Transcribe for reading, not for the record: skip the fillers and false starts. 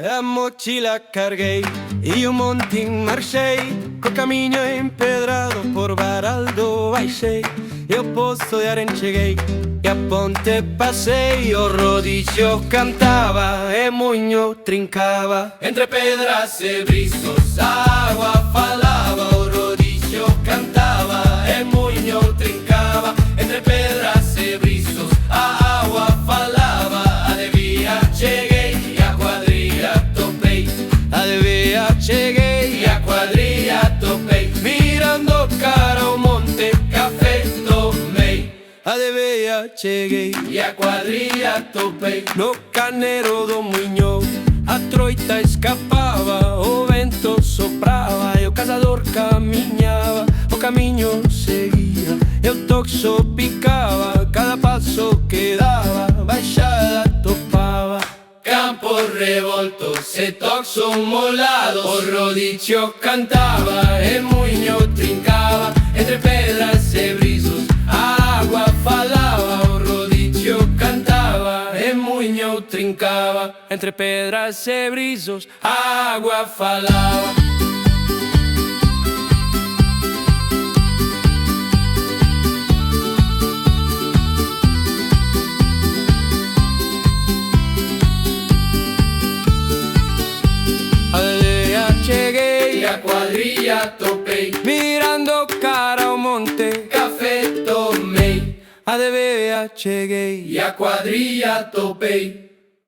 A mochila carguei e o montinho marchei, co caminho empedrado por Baraldo baixei. Eu posso olhar cheguei e a ponte passei. O rodillo cantava e moinho trincava. Entre pedras e briscos a água falava. O rodillo cantava e moinho trincava. Entre pedras e briscos a água falava. Adevia cheguei e a quadrilha topei. Adevia cheguei e a quadrilha topei. Mirando cara ao monte, café tomei. Adevia cheguei e a quadrilha topei. No carneiro do moinho a troita escapava, o vento soprava e o caçador caminhava. O caminho seguia e o toxo picava. Cada passo que dava, baixada topava. Campos revoltos e toxo molado. O rodillo cantava e moinho trincava. Entre pedras e brizos a água falava. O rodillo cantava e moinho trincava. Entre pedras e brizos a água falava. Cheguei e a quadrilha topei. Mirando cara ao monte, café tomei. A cheguei e a quadrilha topei.